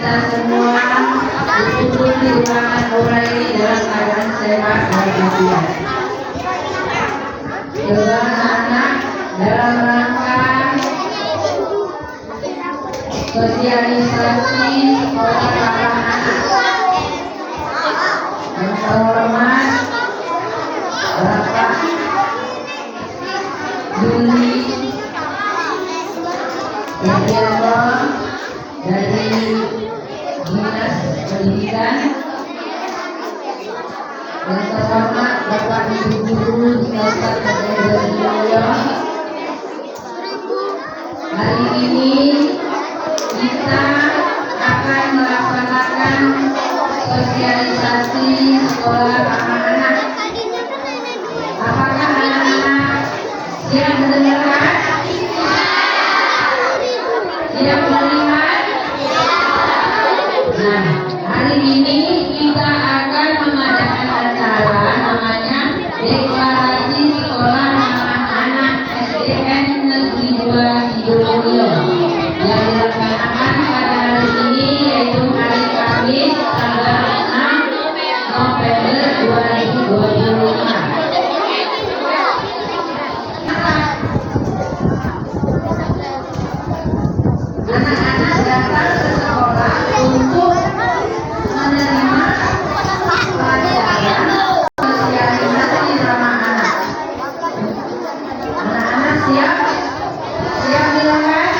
kita semua duduk di ruangan aula ini dalam keadaan sehat walafiat. Juga anak dalam rangka sosialisasi sekolah ramah anak. Yang terhormat Bapak Yuli Widianto dari Dinas Pendidikan. Yang terhormat Bapak Ibu Guru Ustaz Kaderullah. Hari ini kita akan melaksanakan sosialisasi sekolah ramah anak. Apakah anak-anak siap mendengarkan? Siap melihat? Nah, hari ini kita akan mengadakan acara namanya Deklarasi Sekolah Ramah Anak SDN Negeri 2 Sidoarjo yang dilaksanakan pada hari ini, yaitu hari Kamis tanggal 6 November 2025. Anak-anak datang ke sekolah untuk menerima pelajaran sosialisasi ramah anak. Anak-anak siap? Siap silakan?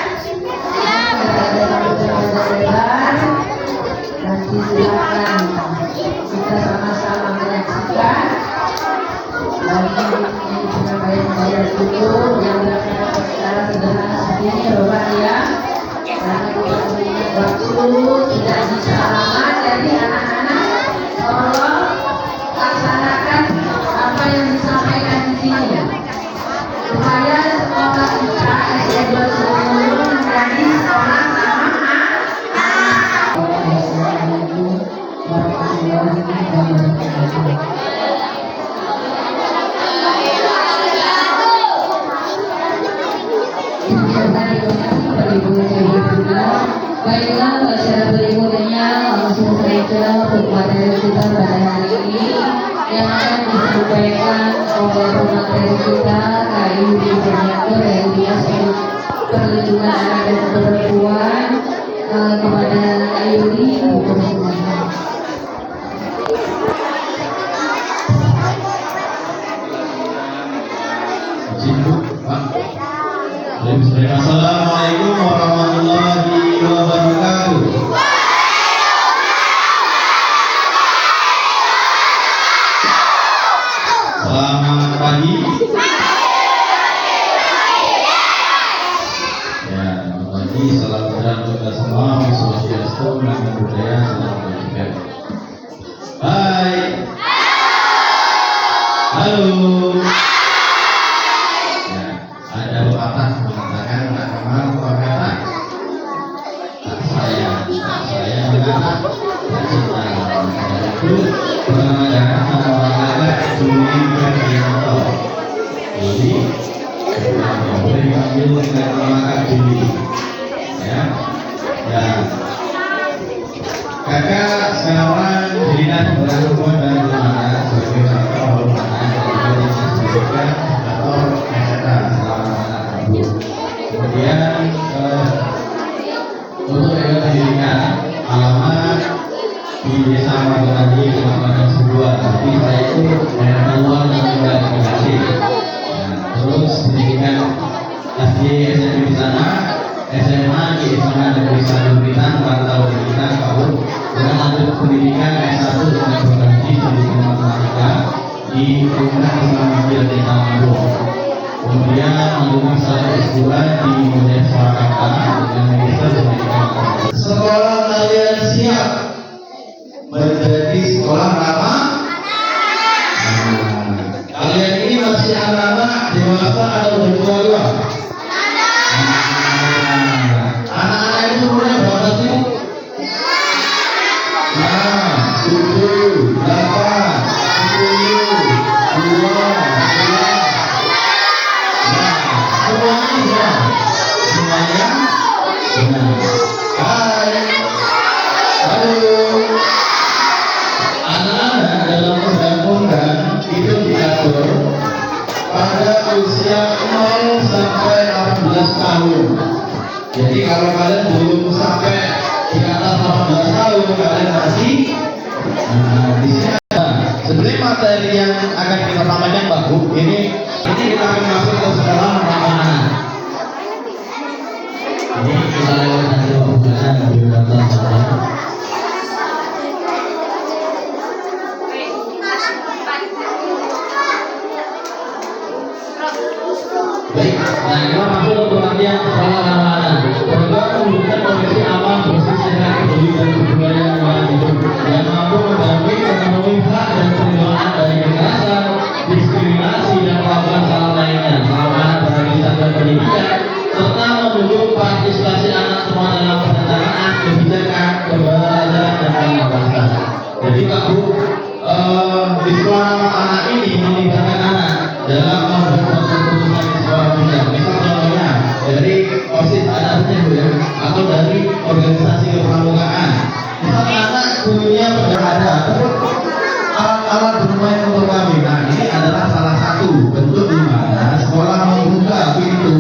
Nanti silakan kita sama-sama menyaksikan lagi bayar dulu yang dilakukan secara sederhana seperti ini ya Bapak ya. Karena kita punya waktu tidak bisa lama, jadi anak-anak tolong laksanakan apa yang disampaikan di sini supaya sekolah kita SDN 2 Sidoarjo menjadi sekolah ramah anak. Assalamualaikum warahmatullahi wabarakatuh. Baiklah, acara berikutnya langsung saja untuk materi kita pada hari ini yang akan disampaikan oleh pemateri kita KAI Widianto dari Dinas Perlindungan Anak dan Perempuan. Kepada KAI untuk semuanya. Assalamualaikum warahmatullahi wabarakatuh. Selamat pagi. Ya, selamat pagi. Salam sejahtera untuk kita semua. Swastiastu, namo buddhaya, salam kebajikan. Hai. Halo. Ada pepatah mengatakan tak kenal kata saya mengatakan tak cinta itu mengadakan orang-orang Juli Widianto. Jadi kita boleh panggil dengan nama Juli ya. Kakak sekarang Dinas Perhubungan dan Perumahan sebagai contoh hormatan dan pendidikan atau SK. Kemudian untuk pendidikan alamat di Desa Margonadi, Kecamatan Sebuah. Tapi saya itu daerah luar yang tinggal di Bekasi. Terus pendidikan SD SMP di sana, SMA di SMA Negeri 1 Blitar, Rantau Blitar, Kaur. Dan lanjut pendidikan S1 dengan program pendidikan matematika di Universitas Islam Negeri Kampung. Kemudian melanjutkan studi S2 di Universitas Surakarta dengan Magister Pendidikan. Sekolah kalian siap menjadi sekolah ramah anak. Kalian ini masih anak-anak dewasa atau berkeluarga? Anak-anak itu umurnya berapa sih? 7, 8, 10, 2, 11. Semuanya? Benar. Hai. kalau kalian belum sampai di atas 18 tahun kalian masih di sini ada sebenarnya materi yang akan kita sampaikan Pak Bu. Ini kita akan masuk ke sekolah ramah-anak. Ini kita lewat dari pembukaan di beberapa saja. Baik, nah kita masuk ke pengertian sekolah ramah-anak. Program mewujudkan kondisi aman, bersih, sehat, peduli dan kebudayaan yang hidup yang mampu mendampingi memenuhi hak dan perlindungan dari kekerasan, diskriminasi dan perlakuan salah lainnya, selama berada dan pendidikan, serta mendukung partisipasi anak semua dalam perencanaan kebijakan, pembelajaran dan pengawasan. Jadi Pak Bu, di sekolah ramah-anak ini melibatkan anak dalam membuat keputusan di sekolah juga. Misal contohnya dari OSIS anaknya Bu ya, atau dari organisasi kepramukaan. Misal anak punya ada alat-alat bermain untuk kami. Nah ini adalah salah satu bentuk di mana sekolah membuka pintu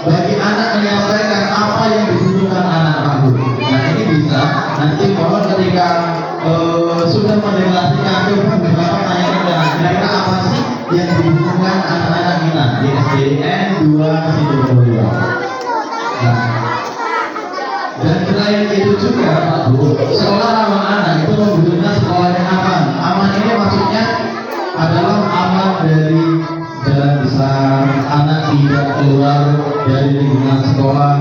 bagi anak menyampaikan apa yang dibutuhkan anak Pak Bu. Nah ini bisa nanti mohon ketika sudah mendeklarasikan ke beberapa tanyakan kira-kira apa sih yang dibutuhkan anak-anak kita di SDN 2 Sidoarjo. Nah, dan selain itu juga Pak Bu, sekolah ramah anak itu membutuhkan sekolah yang aman. Aman ini maksudnya adalah aman dari jalan besar, anak tidak keluar dari lingkungan sekolah,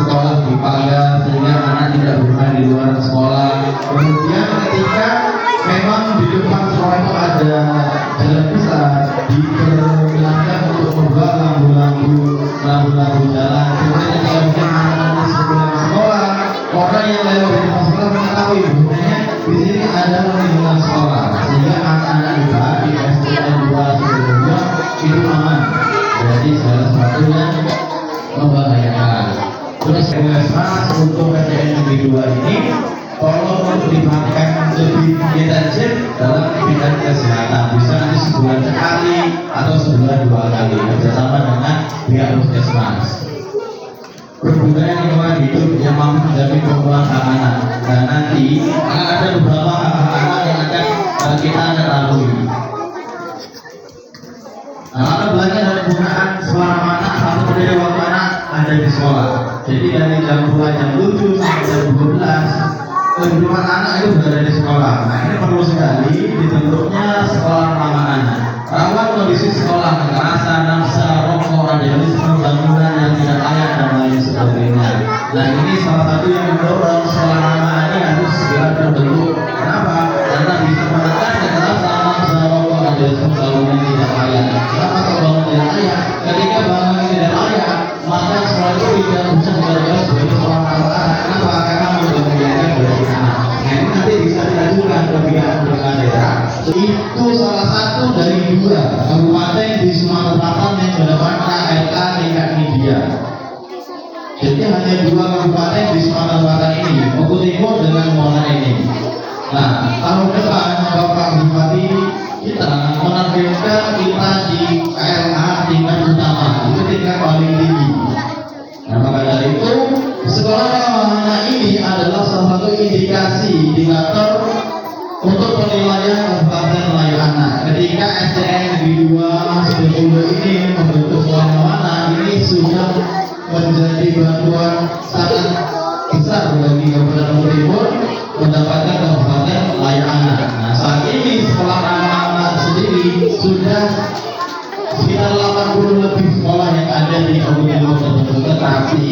sekolah dipagar sehingga anak tidak bermain di luar sekolah. Kemudian ketika memang di depan sekolah itu ada jalan besar, diperkenankan untuk membuat lampu-lampu jalan. Kemudian ketika mungkin anak-anak sebelum sekolah, orang yang lewat di depan sekolah mengetahui bahwasanya di sini ada lingkungan sekolah, sehingga anak-anak kita di SDN 2 Sidoarjo itu aman dari segala sesuatu yang membahayakan. Terus mas untuk SDN Negeri 2 ini tolong diperhatikan lebih intensif dalam bidang kesehatan. Bisa nanti sebulan sekali atau sebulan 2 kali bersama dengan pihak puskesmas. Perbudayan lingkungan hidup yang mampu menjamin pemenuhan hak anak. Dan nanti akan ada beberapa hak anak yang akan kita ketahui. Nah, latar belakang dari penggunaan sekolah ramah anak satu periode waktu anak ada di sekolah. Jadi dari jam 2 jam 7 sampai jam 12 kehidupan anak itu berada di sekolah. Nah ini perlu sekali dibentuknya sekolah ramah anak. Rawan kondisi sekolah kekerasan, nafsa, rokok, radikalisme, bangunan yang tidak layak dan lain sebagainya. Nah ini salah satu yang mendorong sekolah ramah ini harus segera terbentuk. Kenapa? Karena bisa menekan kekerasan, nafsa, rokok, radikalisme, bangunan yang tidak layak. Kenapa kalau bangunan tidak layak? Ketika bangunan tidak layak, maka sekolah itu tidak bisa dikatakan sebagai sekolah ramah anak. Kenapa? Karena membahayakan bagi anak. Nah ini nanti bisa diajukan ke pihak pemerintah daerah. Itu salah satu dari 2 kabupaten di Sumatera Selatan yang mendapatkan ALK tingkat media. Jadi hanya 2 kabupaten di Sumatera Selatan ini, Maluku Timur dengan Muara ini. Nah tahun depan Bapak Bupati kita menargetkan kita di KLA tingkat utama, itu tingkat paling tinggi. Nah maka dari itu sekolah ramah anak ini adalah salah satu indikator untuk penilaian kabupaten layak anak. Ketika SDN Negeri 2 Sidoarjo ini membentuk sekolah ramah anak, ini sudah menjadi bantuan sangat besar bagi Kabupaten Maluku Timur mendapatkan kabupaten layak anak. Nah saat ini sekolah ramah anak sendiri sudah sekitar 80 lebih sekolah yang ada di Kabupaten Timur tertentu, tetapi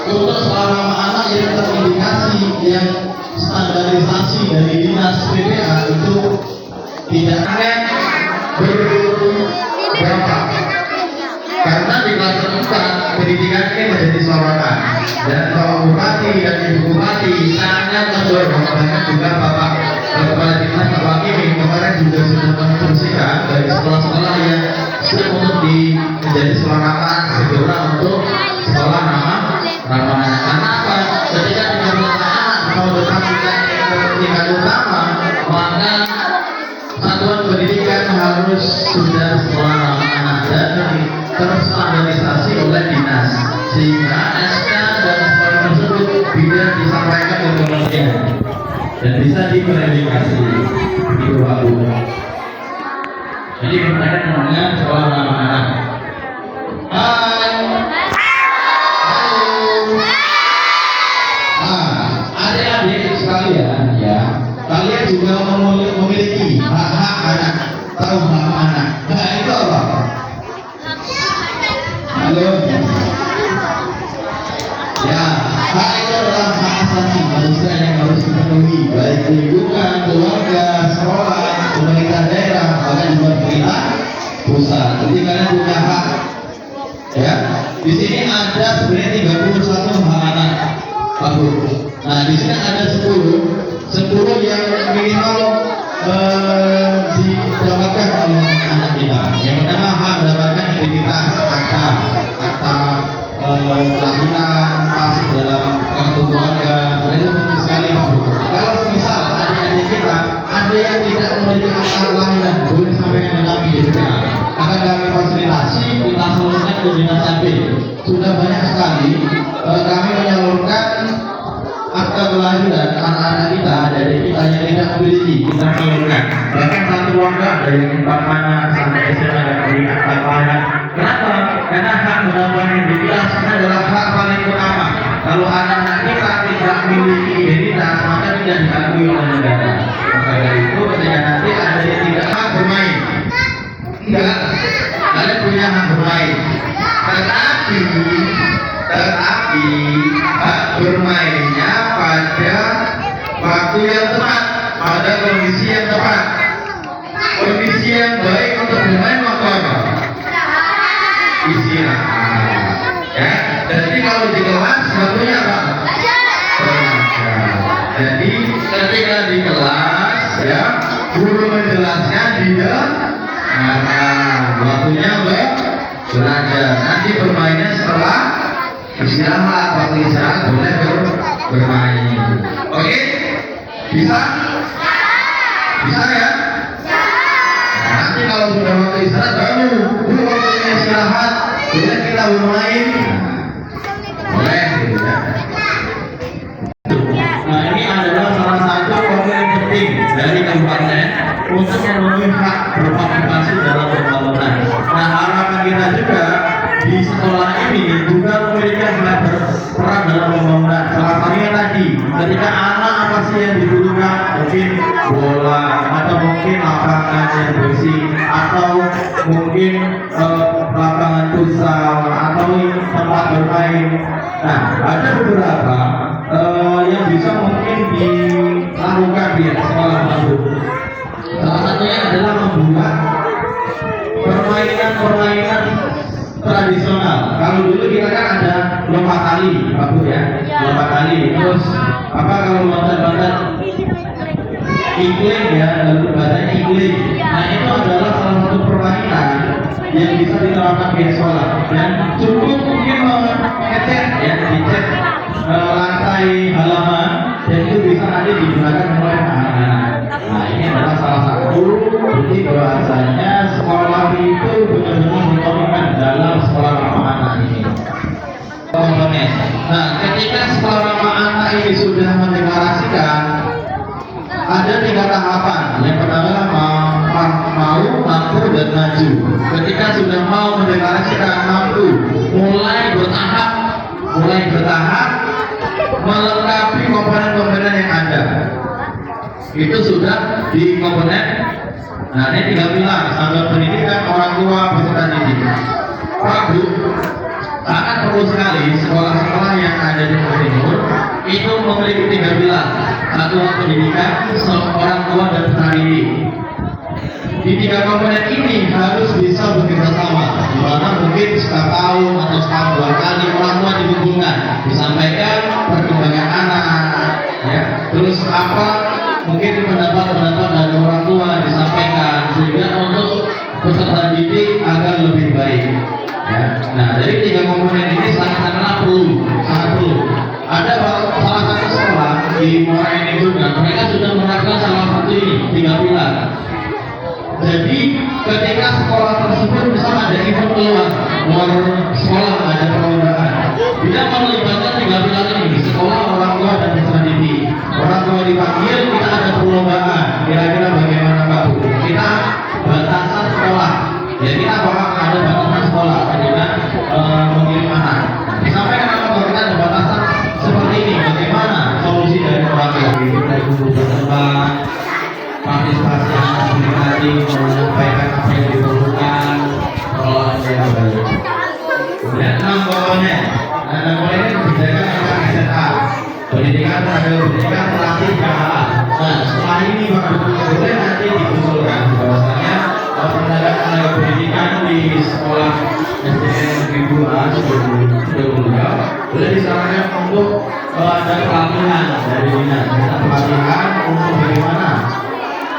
untuk sekolah ramah anak yang terindikasi yang standarisasi dari dinas PPA itu tidak akan berapa karena di kelas 4 pendidikan ini menjadi sorotan dan Bapak Bupati dan Ibu Bupati sangat mendorong, bahkan juga Bapak Kepala Dinas Pak Wakil kemarin juga sudah menginstruksikan dari sekolah-sekolah yang sudah untuk menjadi sekolah ramah segera untuk sekolah ramah anak. Karena apa? Ketika tingkat anak mau tetap tingkat utama, maka satuan pendidikan harus sudah sekolah ramah anak dan terstandarisasi oleh dinas, sehingga dan bisa diverifikasi. Begitu Pak Bu. Jadi berkaitan dengan sekolah ramah anak. Hai. Adik-adik sekalian ya, kalian juga memiliki hak-hak anak. Tahu hak anak? Nah itu apa? Halo. Ya, hak itu adalah hak asasi manusia yang harus dipenuhi, baik lingkungan, keluarga, sekolah, pemerintah daerah, bahkan juga pemerintah pusat. Jadi kalian punya hak. Ya, di sini ada sebenarnya 31 hak anak. Bagus. Nah, di sini ada 10 yang minimal didapatkan oleh anak kita. Yang pertama hak mendapatkan identitas akta kelahiran, masuk dalam kartu keluarga. Itu penting sekali Pak Bu. Kalau misal adik-adik kita ada yang tidak memiliki akta kelahiran, boleh sampaikan ke kami di DPA. Akan kami fasilitasi, kita solusikan ke dinas capil. Sudah banyak sekali kami menyalurkan akta kelahiran anak-anak kita dari kita yang tidak memiliki, kita salurkan. Bahkan satu keluarga dari 4 anak sampai SMA dari akta kelahiran. Kenapa? Karena hak mendapatkan identitas adalah hak paling utama. Kalau anak-anak kita tidak memiliki identitas, maka tidak diakui oleh negara. Maka dari itu ketika nanti ada yang tidak hak bermain, tidak, kalian punya hak bermain. Tetapi hak bermainnya pada waktu yang tepat, pada kondisi yang tepat. Kondisi yang baik untuk bermain waktu apa? Istirahat. Ya, jadi kalau di kelas waktunya apa? Jadi ketika di kelas ya, guru menjelaskan waktunya belajar. Nanti bermainnya setelah istirahat, waktu istirahat boleh bermain. Oke? Bisa? Bisa ya? Nah, nanti kalau sudah waktu istirahat baru waktunya istirahat, boleh kita bermain. Boleh gitu ya. Nah, ini adalah salah satu komponen penting dari kabupaten untuk memenuhi hak berpartisipasi dalam pembangunan. Nah, harapan kita juga di sekolah ini juga memiliki hak berperan dalam pembangunan. Salah satunya tadi, ketika anak apa sih yang dibutuhkan, mungkin bola atau mungkin lapangan yang bersih atau mungkin lapangan futsal atau tempat bermain. Nah, ada beberapa yang bisa mungkin dilakukan di sekolah baru. Salah satunya adalah membuat permainan tradisional. Kalau dulu kita kan ada lompat tali, Pak Bu ya, lompat tali. Terus apa kalau loncat-loncat iklim ya, lalu bahasanya iklim. Nah itu adalah salah satu permainan yang bisa diterapkan di sekolah. Dan cukup mungkin ngecat ya, dicat lantai halaman, dan itu bisa nanti digunakan oleh anak-anak. Nah ini adalah salah satu bukti bahwasanya sekolah itu benar-benar dikomitmen dalam sekolah ramah anak ini. Nah ketika sekolah ramah anak ini sudah mendeklarasikan, ada 3 tahapan. Yang pertama mau, mampu, dan maju. Ketika sudah mau mendeklarasikan mampu, mulai bertahap melengkapi komponen-komponen yang ada. Itu sudah di komponen. Nah ini 3 pilar: satuan pendidikan, orang tua, peserta didik. Pak Bu, sangat perlu sekali sekolah-sekolah yang ada di Jawa Timur itu memiliki 3 pilar: satuan pendidikan, orang tua, dan peserta didik. Di 3 komponen ini harus bisa bekerja sama. Di mana mungkin setiap tahun atau setahun 2 kali orang tua dikumpulkan, disampaikan perkembangan anak, ya. Terus apa mungkin pendapat dari orang tua disampaikan sehingga untuk peserta didik agar lebih baik. Ya. Nah dari 3 komponen ini sangat perlu. Ada salah satu sekolah di Muara Enim juga, mereka sudah menerapkan salah satu ini 3 pilar. Jadi ketika sekolah tersebut misalnya ada event luar sekolah, ada perlombaan, tidak melibatkan 3 pilar ini: sekolah, orang tua, dan peserta didik. Orang tua dipanggil, pendidikan pelatih KHA. Nah, setelah ini baru boleh nanti diusulkan bahwasanya tenaga pendidikan di sekolah SDN Negeri 2 sudah beliau boleh disarankan untuk ada pelatihan dari dinas, pelatihan untuk bagaimana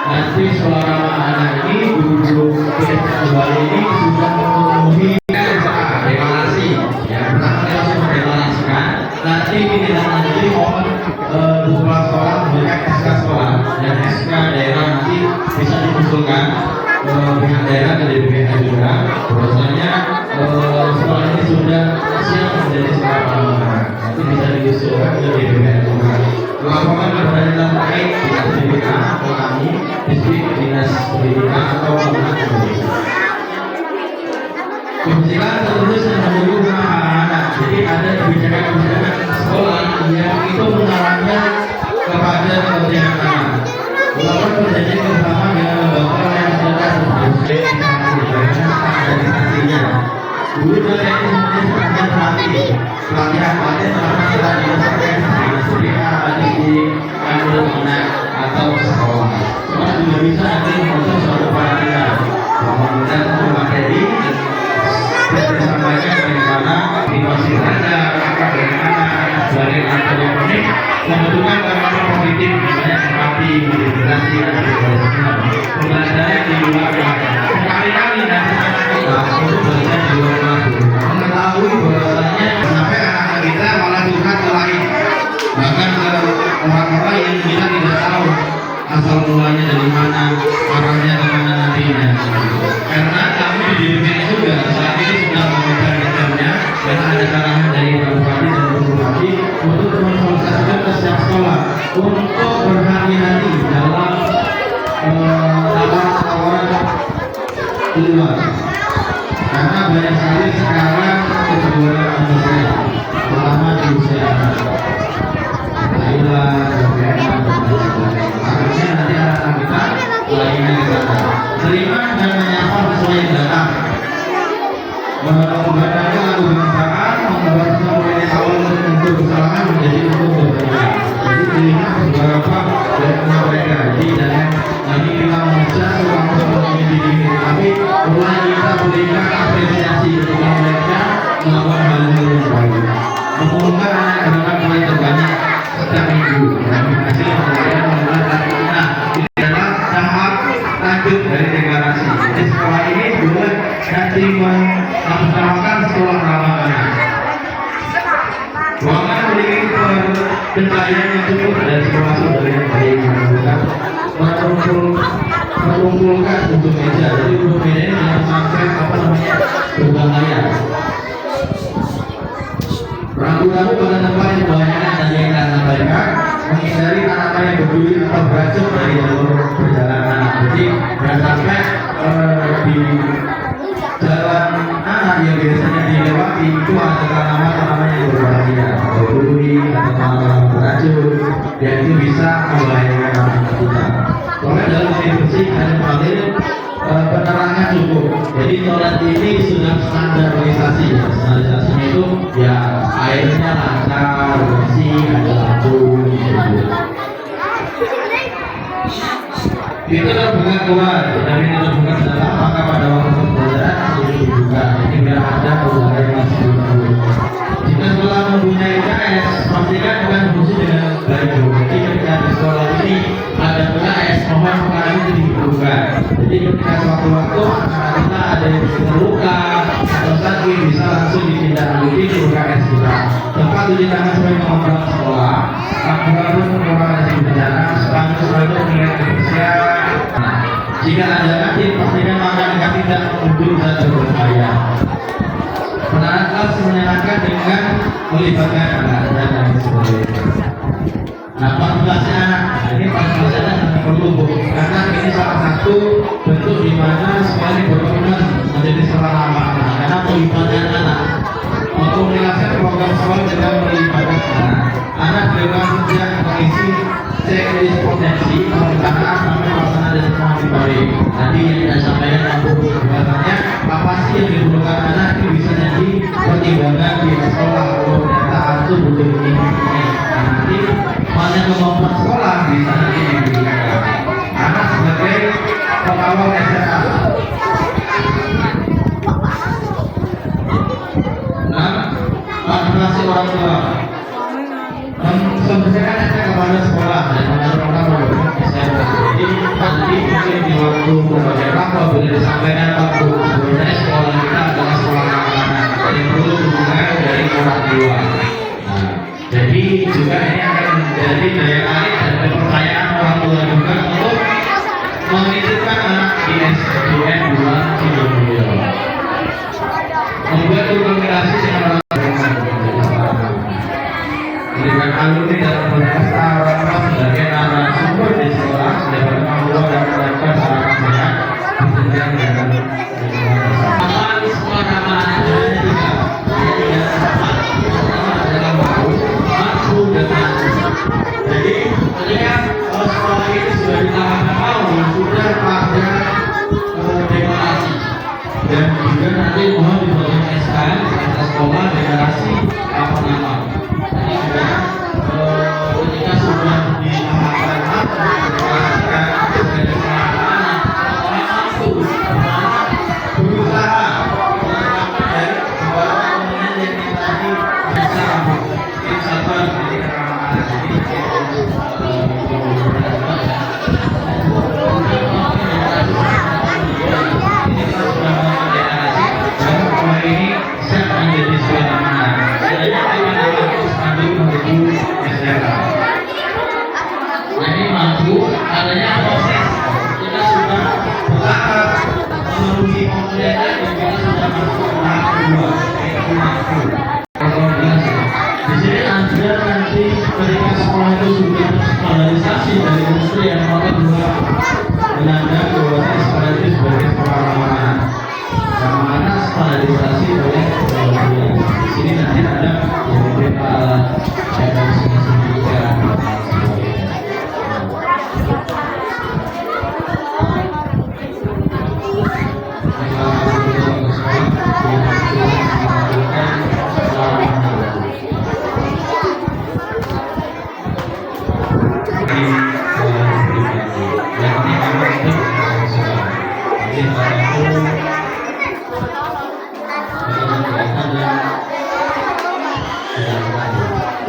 nanti suara anak ini guru-guru PSK2 ini sudah memenuhi deklarasi. Ya, pertama kita harus mendeklarasikan. Nanti ditindaklanjuti mohon kepala sekolah memberikan SK sekolah dan SK daerah nanti bisa diusulkan pihak daerah dari BPH juga. Bahwasanya sekolah ini sudah siap menjadi sekolah pelayanan. Nanti bisa diusulkan ke BPH juga. Laporan kepada dalam terkait dinas pendidikan atau kami distrik dinas pendidikan atau pemerintah pendidikan. Kebijakan tertulis yang mendukung anak-anak. Jadi ada kebijakan-kebijakan sekolah yang itu mengarahnya kepada kepentingan anak. Melakukan perjanjian bersama dengan lembaga yang sudah standarisasinya. Guru dan ini sebenarnya pelatihan karena telah dilaksanakan di anak atau sekolah. Cuma juga bisa nanti untuk suatu pelatihan. Kemudian untuk materi disampaikan bagaimana difasilitasi apa bagaimana sebagai anak yang unik membutuhkan gambaran positif misalnya seperti integrasi dan sebagainya. Pembelajaran di luar sekali-kali nanti kita untuk belajar di luar kelas mengetahui bahwasanya sampai anak-anak kita malah curhat ke lain, bahkan ke orang-orang yang kita tidak tahu asal mulanya dari mana, arahnya kemana nantinya. Karena kami di DPR juga saat ini sudah memegang jamnya dan ada arahan dari Pak Bupati dan Ibu Bupati untuk mensosialisasikan ke setiap sekolah untuk berhati-hati dalam tawaran keluar. Karena banyak sekali sekarang kebobolan manusia, terutama di usia anak. Thailand, Vietnam, dan sebagainya. Harusnya nanti anak-anak kita lainnya ke sana. Terima dan menyapa sesuai yang datang. Menggunakan lagu kebangsaan, membuat semuanya awal untuk kesalahan menjadi untuk berbeda. Jadi dilihat beberapa dari mereka. Jadi jangan lagi kita memecah orang-orang ini di sini, tapi mulai kita berikan apresiasi kepada mereka melakukan hal-hal yang baik. Mengumumkan anak-anak mulai terbanyak setiap minggu dan hasil pembelajaran membuat kita di dalam tahap lanjut dari deklarasi. Jadi sekolah ini boleh nanti melaksanakan sekolah ramah anak. Ruangan memiliki pencahayaan yang cukup dan sekolah saudara yang baik menentukan mengumpulkan untuk meja. Jadi untuk meja ini jangan sampai berbahaya. Ragu-ragu pada tempat yang kebanyakan tadi yang saya sampaikan, menghindari tanaman yang berduri atau beracun dari jalur perjalanan. Jadi jangan sampai di jalan anak yang biasanya dilewati itu ada tanaman-tanaman yang berbahaya, atau berduri atau tanaman beracun, dan itu bisa membahayakan anak kita. Soalnya dalam air bersih ada paling penerangan cukup. Jadi toilet ini sudah standarisasi. Standarisasinya itu ya airnya lancar, bersih, ada lampu gitu. Itu terbuka keluar, dan ini terbuka dalam maka pada waktu pembelajaran sudah dibuka. Ini biar ada udara yang masih dulu. Jika sekolah mempunyai KS, pastikan bukan fungsi dengan baik. Jadi ketika di sekolah ini ada KS, mohon sekarang itu dibuka. Jadi ketika suatu waktu anak kita ada yang terluka atau sakit bisa langsung ditindaklanjuti di UKS kita. Tempat cuci tangan sebagai pengoperasi sekolah, lakukan pengurangan bencana, sepatu mengingat kebersihan. Nah, jika ada kantin, pastikan makanan tidak muncul dan berbahaya. Penanganan kelas menyenangkan dengan melibatkan anak dan sebagainya. Nah, partisipasi anak, ini partisipasi anak sangat perlu, karena ini salah satu bentuk di mana sekolah ini berkomitmen menjadi sekolah ramah anak, karena melibatkan anak. Mengkomunikasikan program sekolah dengan melibatkan anak. Anak dengan sejak mengisi checklist potensi pemerintahan sampai pelaksanaan dan monitoring. Nanti yang kita sampaikan bahwasanya apa sih yang diperlukan anak itu bisa jadi pertimbangan di sekolah. Kalau ternyata itu butuh ini. Nanti selesaikan saya kepada sekolah dan kepada orang jadi nanti mungkin di waktu pembelajaran apabila disampaikan waktu sebenarnya sekolah kita adalah sekolah anak-anak yang perlu dukungan dari orang tua. Nah, jadi juga ini akan menjadi daya tarik dan kepercayaan orang tua juga untuk menitipkan anak di SDN 2 Cidomulyo. Membuat komunikasi dengan dengan alumni dan peserta sebagai narasumber di sekolah dapat kemampuan dan melakukan sarana sehat berjenjang dengan aman suara mana juga pertama adalah mampu dengan jadi ketika sekolah ini sudah ditambahkan mau sudah pada deklarasi dan juga nanti mohon dibuatkan SK sekolah deklarasi apa nama. Ketika sudah dilakukan berusaha dari sebuah komponen yang tadi bisa tim sabar dari anak-anak ini siap menjadi suara mana jadi mampu adanya proses kita sudah bertahap memenuhi komponennya dan kita sudah masuk ke tahap kedua yaitu mampu. Di sini ada nanti ketika sekolah itu sudah standarisasi dari kementerian maka juga menandakan bahwa sekolah itu sebagai sekolah ramah yang mana standarisasi oleh kementerian. Di sini nanti ada beberapa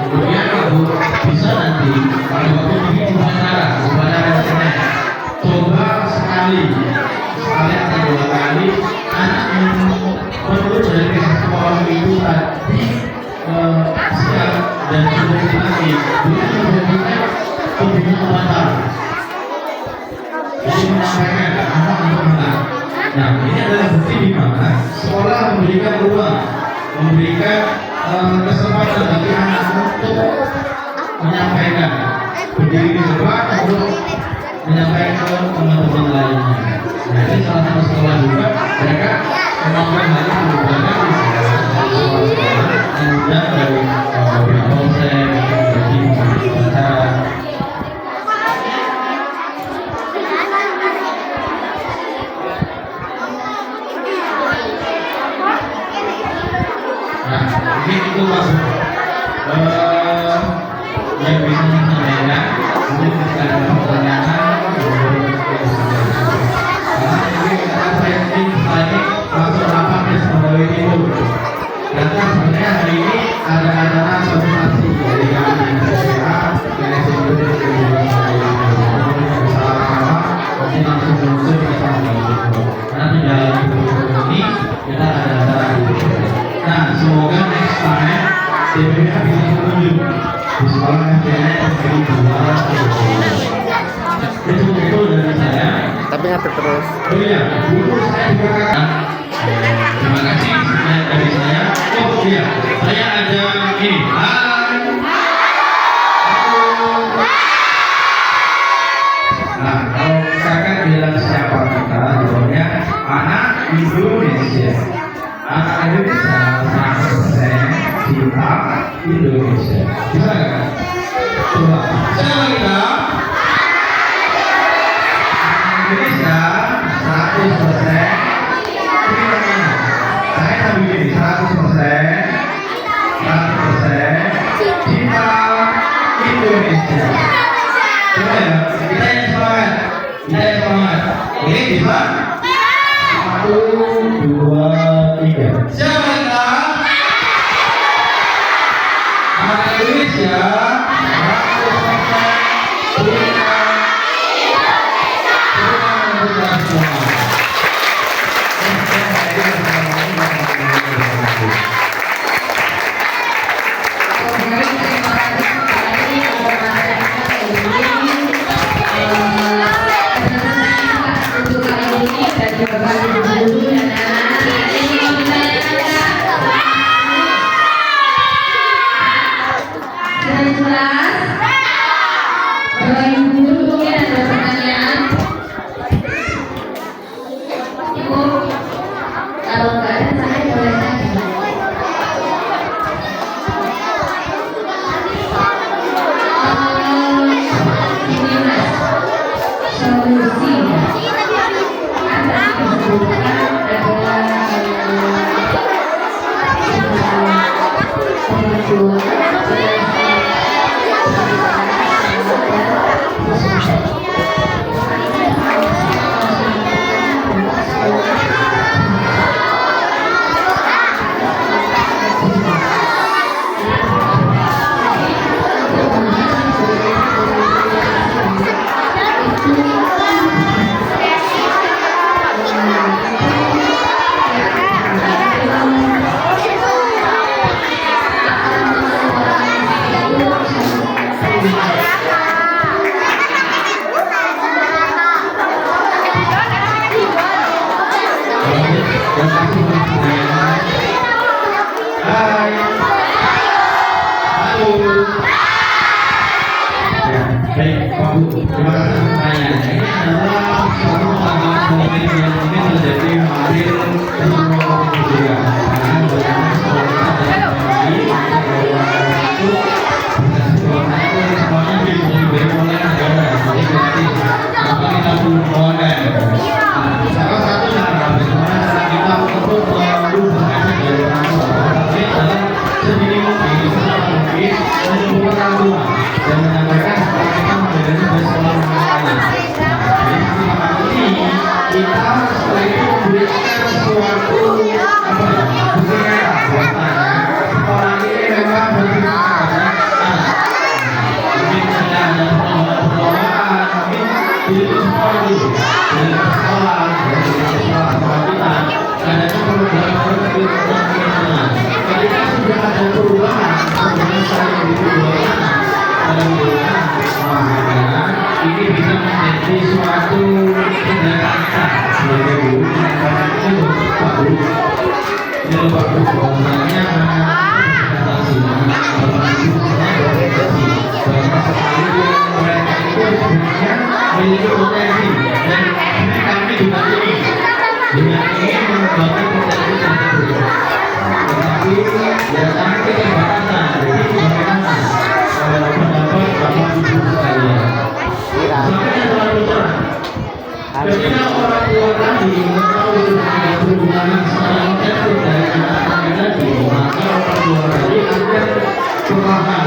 kemudian bisa nanti kalau waktu ini upacara coba sekali atau dua kali anak yang perlu dari sekolah itu tadi siap dan sudah dilatih bukan menjadikan pembina upacara jadi menyampaikan anak untuk menang. Nah ini adalah bukti di mana sekolah memberikan ruang memberikan kesempatan bagi anak untuk menyampaikan berdiri di depan untuk menyampaikan ke teman-teman lainnya. Nah ini salah satu sekolah juga mereka kemampuan hal itu berbagai kemudian dari konsep dari acara. Mungkin itu masuk yang bisa disampaikan. Mungkin jika ada pertanyaan saya ingin lagi masuk rapat pegawai itu. Dan sebenarnya hari ini ada acara sosialisasi dari kami SPA dan SMP bersama-sama nanti langsung muncul bersama karena tidak ini kita ada acara itu. Nah, semoga next time DPK bisa berkunjung di sekolah SDN Negeri 2 itu dari saya. Tapi ngatur terus. Oh iya, dulu saya juga terima kasih sekian dari saya. Oh iya, saya ada ini. Hai. Nah, kalau misalkan bilang siapa kita, jawabnya anak Indonesia. Anak Indonesia 100% cinta Indonesia. Bisa nggak? Coba. Siapa kita? Indonesia 100% saya sambil begini 100% cinta Indonesia. Coba ya, kita yang semangat. Oke, bisa? 1, 2, 3. Siapa kita? Anak Indonesia Pak Bu, terima kasih untuk pertanyaannya. Ini adalah suatu pengalaman momen yang mungkin menjadi hampir semua waktu juga. Karena bagaimana sekolah kita dalam kondisi itu sekolahnya itu semuanya diberi oleh negara, jadi gratis. Maka kita perlu pengawalan. Salah satu cara bagaimana cara kita untuk mengubah dari orang tua adalah sedini mungkin, sesama mungkin menghubungi orang tua dan menyampaikan supaya kita memberikan sekolah mengenai. Jadi sama ini kita setelah itu memberikan sesuatu apa ya, bukti nyata buatannya sekolah ini memang berguna kepada anak. Mungkin misalnya ada perlombaan, mungkin di sekolah dulu, dari sekolah, dari sekolah kita, adanya perubahan. Ketika sudah ada perubahan, kemudian saya dibuat alhamdulillah, maka ini bisa menjadi suatu tindakan kita sebagai guru. Karena itu Pak Guru, ini Pak Guru bahwasanya batasi, mereka itu sebenarnya memiliki potensi dan ini kami juga ingin mengembangkan potensi tersebut. Tetapi ya sangat keterbatasan, jadi bagaimana pendapat Bapak Ibu sekalian. Sampai terlalu terang. Ketika orang tua tadi mengetahui ada perubahan secara negatif dari anak-anaknya tadi, maka orang tua tadi akan perlahan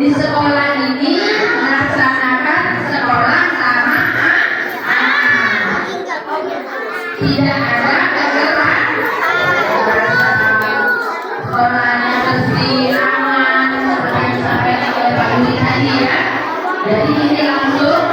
di sekolah ini melaksanakan sekolah sama anak. Tidak ada kekerasan. Sekolahnya bersih, aman, seperti yang disampaikan oleh Pak Budi tadi ya. Jadi ini langsung